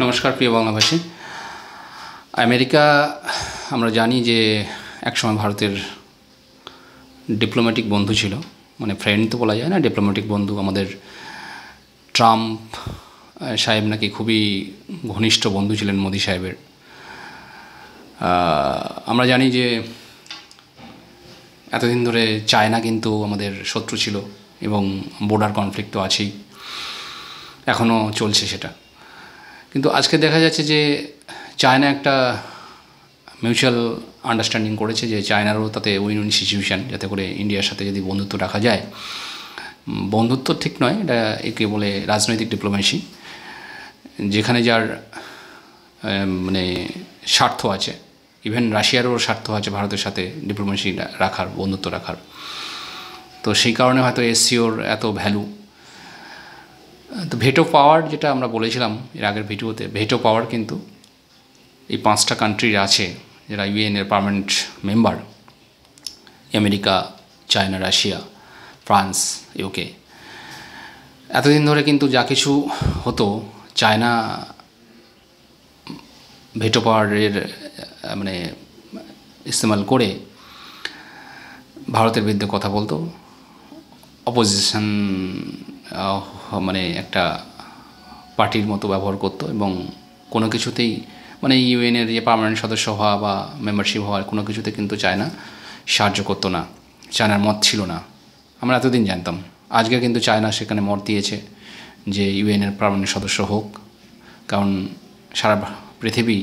নমস্কার প্রিয় বাংলাভাষী। আমেরিকা আমরা জানি যে একসময় ভারতের ডিপ্লোম্যাটিক বন্ধু ছিল, মানে ফ্রেন্ড তো বলা যায় না, ডিপ্লোম্যাটিক বন্ধু। আমাদের ট্রাম্প সাহেব নাকি খুবই ঘনিষ্ঠ বন্ধু ছিলেন মোদি সাহেবের। আমরা জানি যে এতদিন ধরে চায়না কিন্তু আমাদের শত্রু ছিল এবং বর্ডার কনফ্লিক্ট তো আছেই, এখনও চলছে সেটা। কিন্তু আজকে দেখা যাচ্ছে যে চায়না একটা মিউচুয়াল আন্ডারস্ট্যান্ডিং করেছে যে চায়নারও তাতে উইন উইন সিচুয়েশান, যাতে করে ইন্ডিয়ার সাথে যদি বন্ধুত্ব রাখা যায়। বন্ধুত্ব ঠিক নয়, এটা একে বলে রাজনৈতিক ডিপ্লোমেসি, যেখানে যার মানে স্বার্থ আছে। ইভেন রাশিয়ারও স্বার্থ আছে ভারতের সাথে ডিপ্লোমেসি রাখার, বন্ধুত্ব রাখার। তো সেই কারণে হয়তো এসসিওর এত ভ্যালু। তো ভেটো পাওয়ার যেটা আমরা বলেছিলাম এর আগের ভিডিওতে, ভেটো পাওয়ার কিন্তু এই 5টা কান্ট্রির আছে যারা ইউএনের permanent member: America, China, Russia, France, UK. এতদিন ধরে কিন্তু যা কিছু হতো, চায়না ভেটো পাওয়ারের মানে ইস্তেমাল করে ভারতের বিরুদ্ধে কথা বলতো, অপোজিশন মানে একটা পার্টির মতো ব্যবহার করতো, এবং কোনো কিছুতেই মানে ইউএনের যে পার্মানেন্ট সদস্য হওয়া বা মেম্বারশিপ হওয়ার কোনো কিছুতে কিন্তু চায়না সাহায্য করতো না, চায়নার মত ছিল না। আমরা এতদিন জানতাম। আজকে কিন্তু চায়না সেখানে মত দিয়েছে যে ইউএনের পার্মানেন্ট সদস্য হোক, কারণ সারা পৃথিবী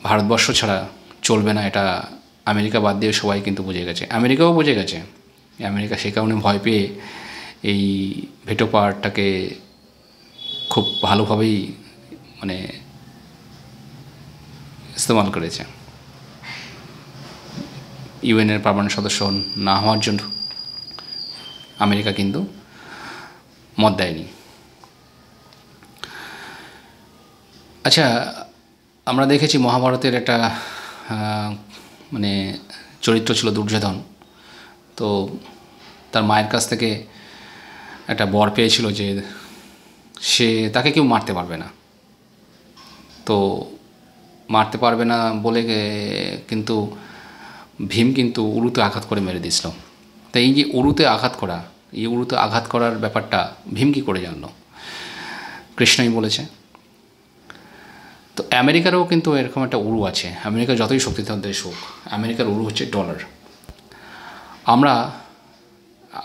ভারতবর্ষ ছাড়া চলবে না, এটা আমেরিকা বাদ দিয়ে সবাই কিন্তু বুঝে গেছে। আমেরিকাও বুঝে গেছে। আমেরিকা সে কারণে ভয় পেয়ে এই ভেটো পাওয়ারটাকে খুব ভালোভাবেই মানে ইস্তেমাল করেছে। ইউএনের পার্মানেন্ট সদস্য না হওয়ার জন্য আমেরিকা কিন্তু মত দেয়নি। আচ্ছা, আমরা দেখেছি মহাভারতের একটা মানে চরিত্র ছিল দুর্যোধন। তো তার মায়ের কাছ থেকে একটা বর পেয়েছিল যে তাকে কেউ মারতে পারবে না। তো মারতে পারবে না বলে কিন্তু ভীম কিন্তু উরুতে আঘাত করে মেরে দিয়েছিল। তাই এই যে উরুতে আঘাত করা, এই উরুতে আঘাত করার ব্যাপারটা ভীম কী করে জানলো? কৃষ্ণই বলেছে। তো আমেরিকারও কিন্তু এরকম একটা উরু আছে। আমেরিকা যতই শক্তিধর দেশ হোক, আমেরিকার উরু হচ্ছে ডলার। আমরা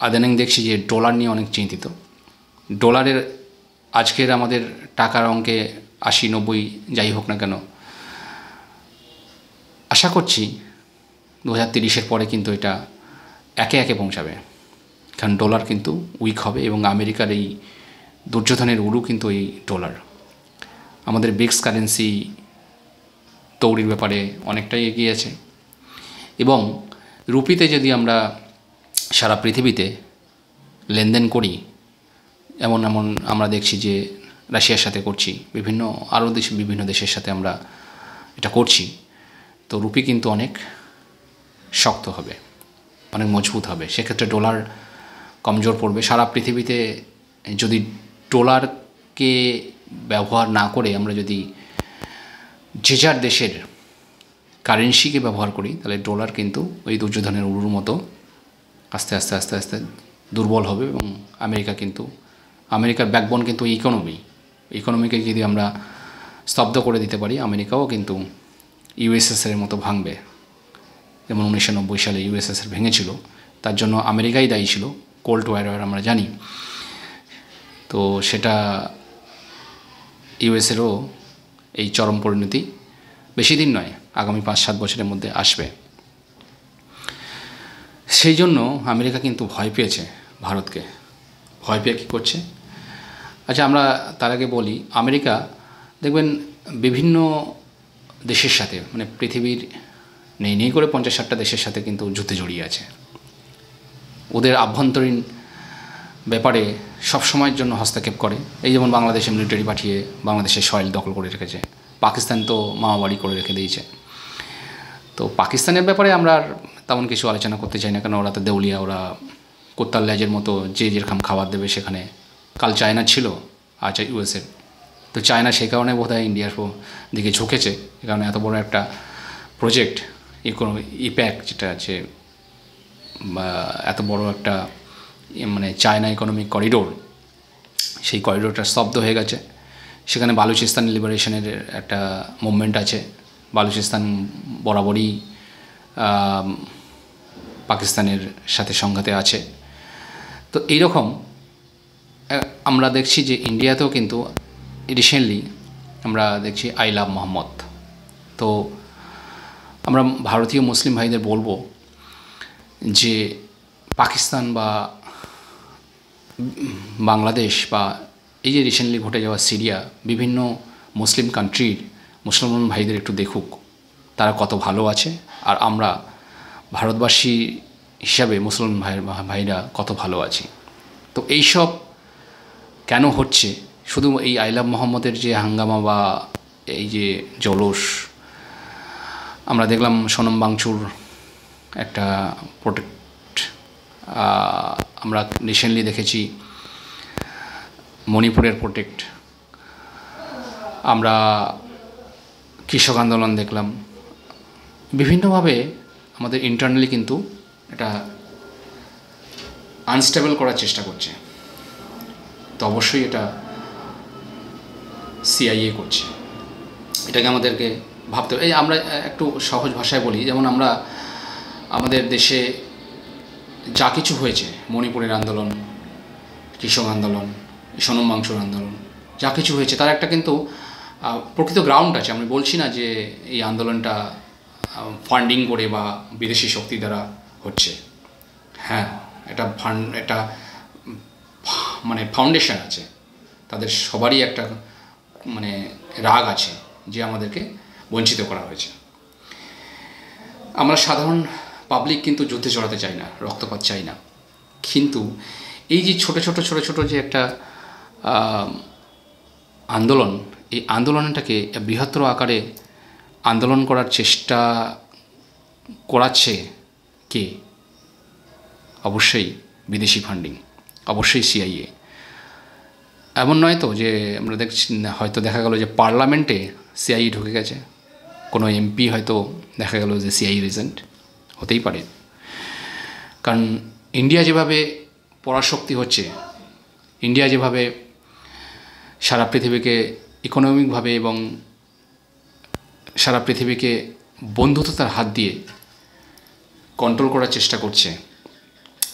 ইদানিং দেখছি যে ডলার নিয়ে অনেক চিন্তিত। ডলারের আজকের আমাদের টাকার অঙ্কে 80-90 যাই হোক না কেন, আশা করছি 2030-এর পরে কিন্তু এটা একে একে পৌঁছাবে, কারণ ডলার কিন্তু উইক হবে। এবং আমেরিকার এই দুর্যোধনের উরু কিন্তু এই ডলার। আমাদের ব্রিক্স কারেন্সি তৈরির ব্যাপারে অনেকটাই এগিয়ে আছে, এবং রুপিতে যদি আমরা সারা পৃথিবীতে লেনদেন করি, এমন আমরা দেখছি যে রাশিয়ার সাথে করছি, বিভিন্ন দেশের সাথে আমরা এটা করছি। তো রুপি কিন্তু অনেক শক্ত হবে, অনেক মজবুত হবে। সেক্ষেত্রে ডলার কমজোর পড়বে। সারা পৃথিবীতে যদি ডলারকে ব্যবহার না করে আমরা যদি যে যার দেশের কারেন্সিকে ব্যবহার করি, তাহলে ডলার কিন্তু ওই দুর্যোধনের উরুর মতো আস্তে আস্তে আস্তে আস্তে দুর্বল হবে। এবং আমেরিকার ব্যাকবোন কিন্তু ইকোনমিকে যদি আমরা স্তব্ধ করে দিতে পারি, আমেরিকাও কিন্তু ইউএসএসআর মতো ভাঙবে। যেমন 1990 সালে ইউএসএসআর ভেঙেছিল, তার জন্য আমেরিকাই দায়ী ছিল। কোল্ড ওয়ার আমরা জানি। তো সেটা ইউএসেরও এই চরম পরিণতি বেশি দিন নয়, আগামী 5-7 বছরের মধ্যে আসবে। সেই জন্য আমেরিকা কিন্তু ভয় পেয়েছে ভারতকে। ভয় পেয়ে কী করছে? আচ্ছা, আমরা তার আগে বলি, আমেরিকা দেখবেন বিভিন্ন দেশের সাথে, মানে পৃথিবীর নেই করে 50-60টা দেশের সাথে কিন্তু যুদ্ধে জড়িয়ে আছে। ওদের আভ্যন্তরীণ ব্যাপারে সবসময়ের জন্য হস্তক্ষেপ করে। এই যেমন বাংলাদেশে মিলিটারি পাঠিয়ে বাংলাদেশের সয়েল দখল করে রেখেছে। পাকিস্তান তো মামাবাড়ি করে রেখে দিয়েছে। তো পাকিস্তানের ব্যাপারে আমরা আর তেমন কিছু আলোচনা করতে চাই না, কারণ ওরা তো দেউলিয়া, ওরা কুত্তার লেজের মতো যে যেরকম খাবার দেবে সেখানে। কাল চায়না ছিল, আজ ইউএসএ। তো চায়না সেই কারণে বোধহয় ইন্ডিয়ার দিকে ঝুঁকেছে, এই কারণে এত বড় একটা প্রজেক্ট ইপ্যাক যেটা আছে, বা এত বড় একটা মানে চায়না ইকোনমিক করিডোর, সেই করিডোরটা স্তব্ধ হয়ে গেছে। সেখানে বালুচিস্তান লিবারেশনের একটা মুভমেন্ট আছে। বালুচিস্তান বরাবরই পাকিস্তানের সাথে সংঘাতে আছে। তো এইরকম আমরা দেখছি যে ইন্ডিয়াতেও কিন্তু রিসেন্টলি আমরা দেখছি আই লাভ মোহাম্মদ। তো আমরা ভারতীয় মুসলিম ভাইদের বলবো যে পাকিস্তান বা বাংলাদেশ বা এই যে রিসেন্টলি ঘটে যাওয়া সিরিয়া, বিভিন্ন মুসলিম কান্ট্রির মুসলমান ভাইদের একটু দেখুক তারা কত ভালো আছে, আর আমরা ভারতবাসী হিসাবে মুসলমান ভাইরা কত ভালো আছি। তো এইসব কেন হচ্ছে? শুধু এই আই লাভ মোহাম্মদের যে হাঙ্গামা বা এই যে জলস, আমরা দেখলাম সোনম বাংচুর একটা প্রোটেক্ট, আমরা রিসেন্টলি দেখেছি মণিপুরের প্রোটেক্ট, আমরা কৃষক আন্দোলন দেখলাম। বিভিন্নভাবে আমাদের ইন্টারনালি কিন্তু এটা আনস্টেবল করার চেষ্টা করছে। তো অবশ্যই এটা সিআইএ করছে, এটাকে আমাদেরকে ভাবতে হবে। এই আমরা একটু সহজ ভাষায় বলি, যেমন আমরা আমাদের দেশে যা কিছু হয়েছে, মণিপুরের আন্দোলন, কৃষক আন্দোলন, সোনম বাংচুর আন্দোলন, যা কিছু হয়েছে তার একটা কিন্তু প্রকৃত গ্রাউন্ড আছে। আমি বলছি না যে এই আন্দোলনটা ফান্ডিং করে বা বিদেশি শক্তি দ্বারা হচ্ছে। হ্যাঁ, এটা মানে ফাউন্ডেশন আছে, তাদের সবারই একটা মানে রাগ আছে যে আমাদেরকে বঞ্চিত করা হয়েছে। আমরা সাধারণ পাবলিক কিন্তু যুদ্ধে জড়াতে চাই না, রক্তপাত চাই না, কিন্তু এই যে ছোট ছোট যে একটা আন্দোলন, এই আন্দোলনটাকে বৃহত্তর আকারে আন্দোলন করার চেষ্টা করাচ্ছে কে? অবশ্যই বিদেশি ফান্ডিং, অবশ্যই সিআইএ। এমন নয় তো যে আমরা দেখছি, হয়তো দেখা গেল যে পার্লামেন্টে সিআইএ ঢুকে গেছে, কোনো এমপি হয়তো দেখা গেল যে সিআইএ এজেন্ট, হতেই পারে। কারণ ইন্ডিয়া যেভাবে পরাশক্তি হচ্ছে, ইন্ডিয়া যেভাবে সারা পৃথিবীকে ইকোনমিকভাবে এবং সারা পৃথিবীকে বন্ধুত্বতার হাত দিয়ে কন্ট্রোল করার চেষ্টা করছে,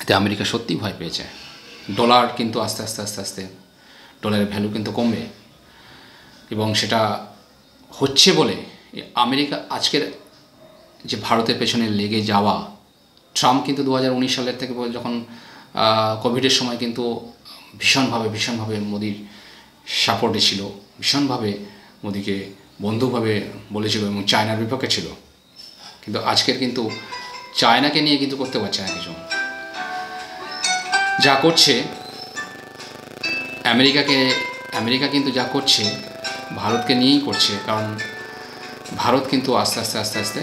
এতে আমেরিকা সত্যিই ভয় পেয়েছে। ডলার কিন্তু আস্তে আস্তে ডলারের ভ্যালু কিন্তু কমবে, এবং সেটা হচ্ছে বলে আমেরিকা আজকের যে ভারতের পেছনে লেগে যাওয়া, ট্রাম্প কিন্তু 2019 সালের থেকে যখন কোভিডের সময় কিন্তু ভীষণভাবে মোদির সাপোর্টে ছিল, ভীষণভাবে মোদিকে বন্ধুভাবে বলেছিল এবং চায়নার বিপক্ষে ছিল। কিন্তু আজকের কিন্তু চায়নাকে নিয়ে কিন্তু করতে পারছে না কিছু। যা করছে আমেরিকা কিন্তু যা করছে ভারতকে নিয়েই করছে, কারণ ভারত কিন্তু আস্তে আস্তে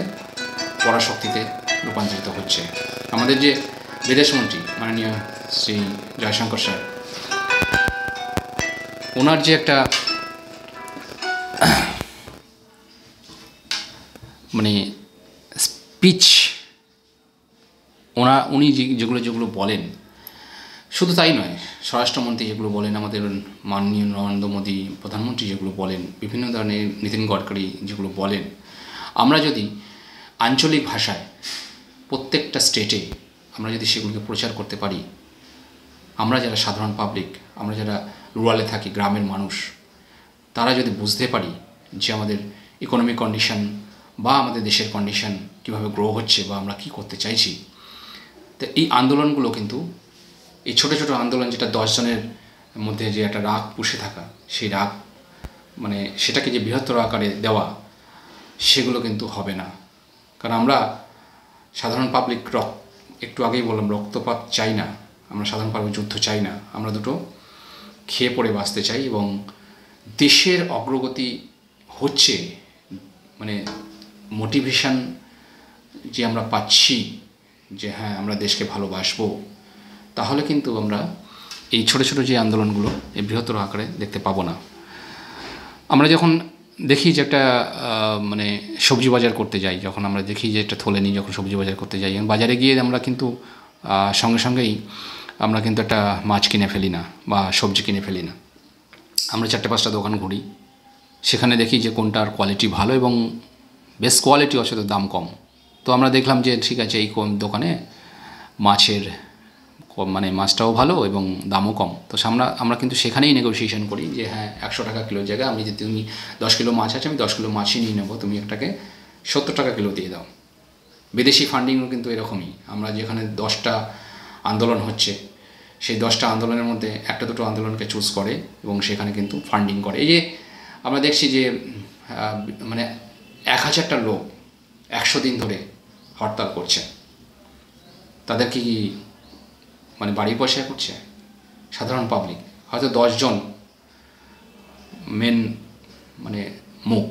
পরাশক্তিতে রূপান্তরিত হচ্ছে। আমাদের যে বিদেশমন্ত্রী মাননীয় শ্রী জয়শঙ্কর স্যার, ওনার যে একটা মানে স্পিচ, উনি যেগুলো বলেন, শুধু তাই নয়, স্বরাষ্ট্রমন্ত্রী যেগুলো বলেন, আমাদের মাননীয় নরেন্দ্র মোদী প্রধানমন্ত্রী যেগুলো বলেন, বিভিন্ন ধরনের নীতিন গডকরি যেগুলো বলেন, আমরা যদি আঞ্চলিক ভাষায় প্রত্যেকটা স্টেটে আমরা যদি সেগুলোকে প্রচার করতে পারি, আমরা যারা সাধারণ পাবলিক, আমরা যারা রুরালে থাকি, গ্রামের মানুষ, তারা যদি বুঝতে পারি যে আমাদের ইকোনমিক কন্ডিশন বা আমাদের দেশের কন্ডিশন কীভাবে গ্রো হচ্ছে বা আমরা কী করতে চাইছি, তো এই আন্দোলনগুলো কিন্তু, এই ছোটো আন্দোলন যেটা 10 জনের মধ্যে যে একটা রাগ পুষে থাকা, সেই রাগ মানে সেটাকে যে বৃহত্তর আকারে দেওয়া, সেগুলো কিন্তু হবে না। কারণ আমরা সাধারণ পাবলিক একটু আগেই বললাম, রক্তপাত চাই না, আমরা সাধারণ পাবলিক যুদ্ধ চাই না, আমরা দুটো খেয়ে পড়ে বাঁচতে চাই। এবং দেশের অগ্রগতি হচ্ছে মানে মোটিভেশন যে আমরা পাচ্ছি যে হ্যাঁ আমরা দেশকে ভালোবাসবো, তাহলে কিন্তু আমরা এই ছোটো যে আন্দোলনগুলো এই বৃহত্তর আকারে দেখতে পাবো না। আমরা যখন দেখি যে একটা মানে সবজি বাজার করতে যাই, যখন আমরা দেখি যে একটা থলে নিয়ে যখন সবজি বাজার করতে যাই, বাজারে গিয়ে আমরা কিন্তু সঙ্গে সঙ্গেই আমরা কিন্তু একটা মাছ কিনে ফেলি না বা সবজি কিনে ফেলি না। আমরা 4-5টা দোকান ঘুরি, সেখানে দেখি যে কোনটার কোয়ালিটি ভালো এবং বেস্ট কোয়ালিটি অথচ দাম কম। তো আমরা দেখলাম যে ঠিক আছে, এই দোকানে মাছের মানে মাছটাও ভালো এবং দামও কম। তো আমরা কিন্তু সেখানেই নেগোসিয়েশন করি যে হ্যাঁ, 100 টাকা কিলোর জায়গায় আমি যদি তুমি 10 কিলো মাছ আছে, আমি 10 কিলো মাছই নিয়ে নেবো, তুমি একটাকে 70 টাকা কিলো দিয়ে দাও। বিদেশি ফান্ডিংও কিন্তু এরকমই। আমরা যেখানে 10টা আন্দোলন হচ্ছে, সেই 10টা আন্দোলনের মধ্যে 1-2 আন্দোলনকে চুজ করে এবং সেখানে কিন্তু ফান্ডিং করে। এই যে আমরা দেখছি যে মানে 1000টা লোক 100 দিন ধরে হরতাল করছে, তাদের কি মানে বাড়ি পয়সা করছে? সাধারণ পাবলিক হয়তো 10 জন মেন মানে মুখ,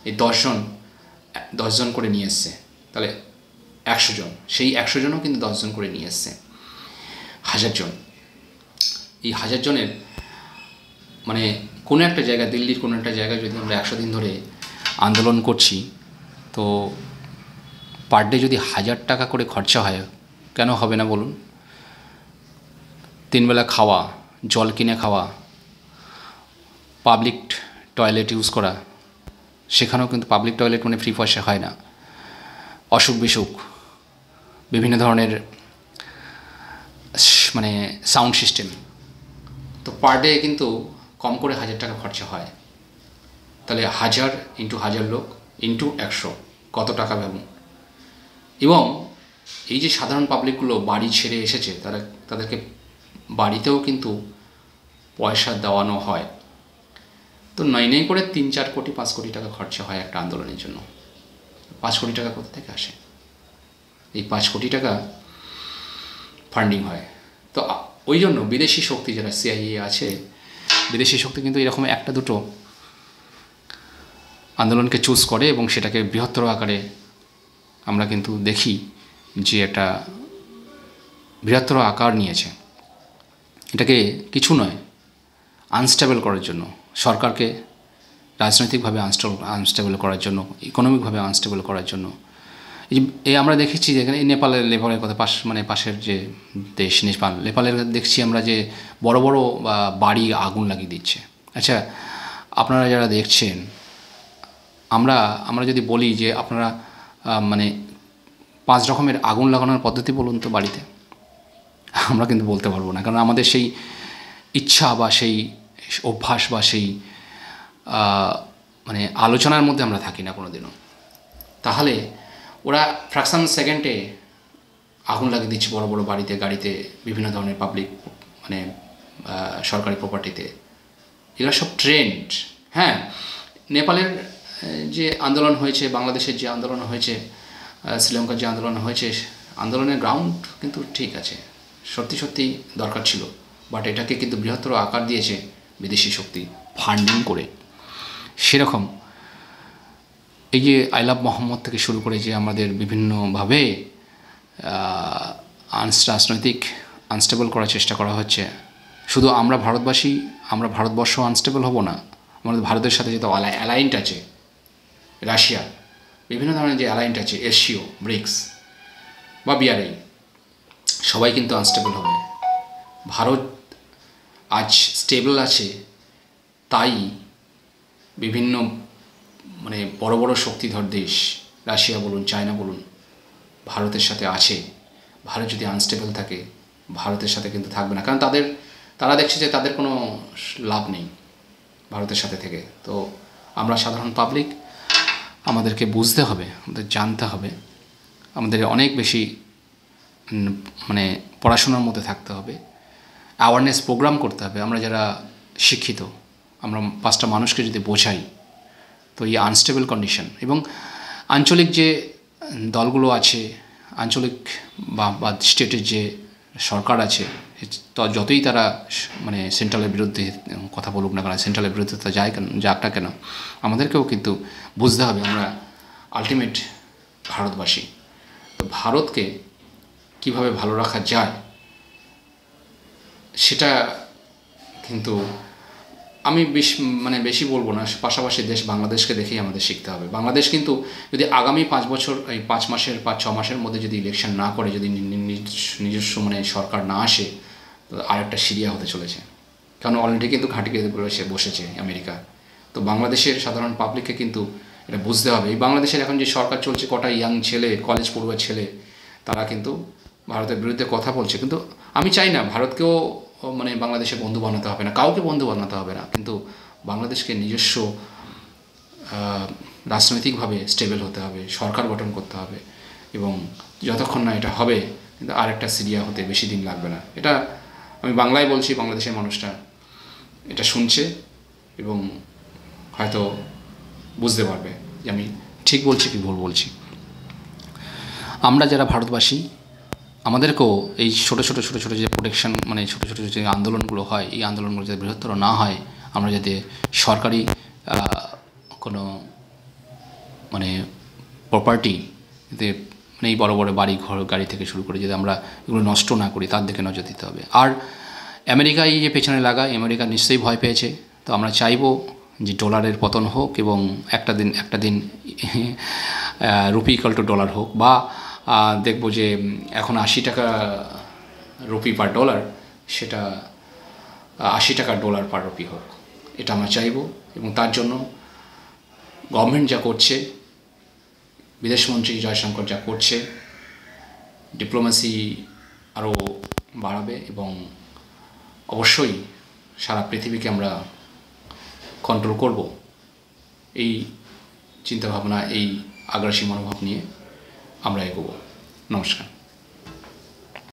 এই 10 জন করে নিয়ে এসছে, তাহলে 100 জন, সেই 100 জনও কিন্তু 10 জন করে নিয়ে এসছে, 1000 জন। এই 1000 জনের মানে কোনো একটা জায়গায়, দিল্লির কোনো একটা জায়গায় যদি আমরা 100 দিন ধরে আন্দোলন করছি, তো পার ডে যদি 1000 টাকা করে খরচা হয়, কেন হবে না বলুন? 3 বেলা খাওয়া, জল কিনে খাওয়া, পাবলিক টয়লেট ইউজ করা, সেখানেও কিন্তু পাবলিক টয়লেট মানে ফ্রি পয়সা হয় না। অসুখ বিসুখ, বিভিন্ন ধরনের মানে সাউন্ড সিস্টেম, তো পার ডে কিন্তু কম করে 1000 টাকা খরচা হয়। তাহলে 1000 ইন্টু 1000 লোক ইন্টু 100, কত টাকা ভাবুন। এবং এই যে সাধারণ পাবলিকগুলো বাড়ি ছেড়ে এসেছে, তাদেরকে বাড়িতেও কিন্তু পয়সা দেওয়ানো হয়। তো নেই করে 3-4 কোটি 5 কোটি টাকা খরচা হয় একটা আন্দোলনের জন্য। 5 কোটি টাকা কোথা থেকে আসে? এই 5 কোটি টাকা ফান্ডিং হয়। তো ওই জন্য বিদেশি শক্তি যারা সিআইএ আছে, বিদেশি শক্তি কিন্তু এরকম 1-2 আন্দোলনকে চুজ করে এবং সেটাকে বৃহত্তর আকারে আমরা কিন্তু দেখি যে একটা বৃহত্তর আকার নিয়েছে। এটাকে কিছু নয়, আনস্টেবল করার জন্য, সরকারকে রাজনৈতিকভাবে আনস্টেবল করার জন্য, ইকোনমিকভাবে আনস্টেবল করার জন্য। এই আমরা দেখেছি যেখানে নেপালের কথা পাশের যে দেশ নেপালের দেখছি আমরা যে বড় বড় বাড়ি আগুন লাগিয়ে দিচ্ছে। আচ্ছা, আপনারা যারা দেখছেন, আমরা যদি বলি যে আপনারা মানে 5 রকমের আগুন লাগানোর পদ্ধতি বলুন তো বাড়িতে, আমরা কিন্তু বলতে পারবো না, কারণ আমাদের সেই ইচ্ছা বা সেই অভ্যাস বা সেই মানে আলোচনার মধ্যে আমরা থাকি না কোনো দিনও। তাহলে ওরা ফ্র্যাকশন সেকেন্ডে আগুন লাগিয়ে দিচ্ছে বড় বড় বাড়িতে, গাড়িতে, বিভিন্ন ধরনের পাবলিক মানে সরকারি প্রপার্টিতে। এগুলো সব ট্রেন্ড। হ্যাঁ, নেপালের যে আন্দোলন হয়েছে, বাংলাদেশের যে আন্দোলন হয়েছে, শ্রীলঙ্কার যে আন্দোলন হয়েছে, আন্দোলনের গ্রাউন্ড কিন্তু ঠিক আছে, সত্যি সত্যি দরকার ছিল, বাট এটাকে কিন্তু বৃহত্তর আকার দিয়েছে বিদেশি শক্তি ফান্ডিং করে। সেরকম এই যে আই লাভ মোহাম্মদ থেকে শুরু করে যে আমাদের বিভিন্নভাবে রাজনৈতিক আনস্টেবল করার চেষ্টা করা হচ্ছে, শুধু আমরা ভারতবাসী, আমরা ভারতবর্ষ আনস্টেবল হব না, আমাদের ভারতের সাথে যত অ্যালাইন্ট আছে, রাশিয়া, বিভিন্ন ধরনের যে অ্যালাইন্ট আছে, এশীয়, ব্রিক্স বা বিআরআই, সবাই কিন্তু আনস্টেবল হবে। ভারত আজ স্টেবল আছে, তাই বিভিন্ন মানে বড় বড় শক্তিধর দেশ, রাশিয়া বলুন, চায়না বলুন, ভারতের সাথে আছে। ভারত যদি আনস্টেবল থাকে, ভারতের সাথে কিন্তু থাকবে না, কারণ তারা দেখছে যে তাদের কোনো লাভ নেই ভারতের সাথে থেকে। তো আমরা সাধারণ পাবলিক, আমাদেরকে বুঝতে হবে, আমাদের জানতে হবে, আমাদের অনেক বেশি মানে পড়াশোনার মধ্যে থাকতে হবে, অ্যাওয়ারনেস প্রোগ্রাম করতে হবে। আমরা যারা শিক্ষিত, আমরা 5টা মানুষকে যদি বোঝাই, তো এই আনস্টেবল কন্ডিশন এবং আঞ্চলিক যে দলগুলো আছে, আঞ্চলিক বা স্টেটের যে সরকার আছে, তো যতই তারা মানে সেন্ট্রালের বিরুদ্ধে কথা বলুক না কেন, সেন্ট্রালের বিরুদ্ধে তা যাক না কেন, আমাদেরকেও কিন্তু বুঝতে হবে আমরা আলটিমেট ভারতবাসী। তো ভারতকে কীভাবে ভালো রাখা যায়, সেটা কিন্তু আমি বেশি বলবো না, পাশাপাশি দেশ বাংলাদেশকে দেখেই আমাদের শিখতে হবে। বাংলাদেশ কিন্তু যদি আগামী 5 বছর, এই 5 মাসের মধ্যে যদি ইলেকশন না করে, যদি নিজস্ব সরকার না আসে, আরেকটা সিরিয়া হতে চলেছে। কারণ অলরেডি কিন্তু ঘাঁটি বসেছে আমেরিকা। তো বাংলাদেশের সাধারণ পাবলিককে কিন্তু এটা বুঝতে হবে। এই বাংলাদেশের এখন যে সরকার চলছে, কটা ইয়াং ছেলে, কলেজ পড়ুয়া ছেলে, তারা কিন্তু ভারতের বিরুদ্ধে কথা বলছে। কিন্তু আমি চাই না ভারতকেও বাংলাদেশে বন্ধু বানাতে হবে না, কাউকে বন্ধু বানাতে হবে না, কিন্তু বাংলাদেশকে নিজস্ব রাজনৈতিকভাবে স্টেবল হতে হবে, সরকার গঠন করতে হবে। এবং যতক্ষণ না এটা হবে, কিন্তু আরেকটা সিরিয়া হতে বেশি দিন লাগবে না। এটা আমি বাংলায় বলছি, বাংলাদেশের মানুষটা এটা শুনছে এবং হয়তো বুঝতে পারবে যে আমি ঠিক বলছি কি ভুল বলছি। আমরা যারা ভারতবাসী, আমাদেরকেও এই ছোটো ছোটো যে প্রোটেকশন, ছোটো ছোটো যে আন্দোলনগুলো হয়, এই আন্দোলনগুলো যাতে বৃহত্তর না হয়, আমরা যাতে সরকারি কোনো প্রপার্টি, যাতে এই বড় বড় বাড়ি ঘর গাড়ি থেকে শুরু করে যাতে আমরা এগুলো নষ্ট না করি, তার দিকে নজর দিতে হবে। আর আমেরিকায় যে পেছনে লাগায়, আমেরিকা নিশ্চয়ই ভয় পেয়েছে। তো আমরা চাইবো যে ডলারের পতন হোক এবং একটা দিন রুপি ইকুয়াল টু ডলার হোক, বা দেখব যে এখন 80 টাকা রুপি পার ডলার, সেটা 80 টাকা ডলার পার রুপি হোক। এটা আমরা চাইবো। এবং তার জন্য গভর্নমেন্ট যা করছে, বিদেশমন্ত্রী জয়শঙ্কর যা করছে, ডিপ্লোমেসি আরও বাড়াবে এবং অবশ্যই সারা পৃথিবীকে আমরা কন্ট্রোল করব, এই চিন্তাভাবনা, এই আগ্রাসী মনোভাব নিয়ে আমরা এগোবো। নমস্কার।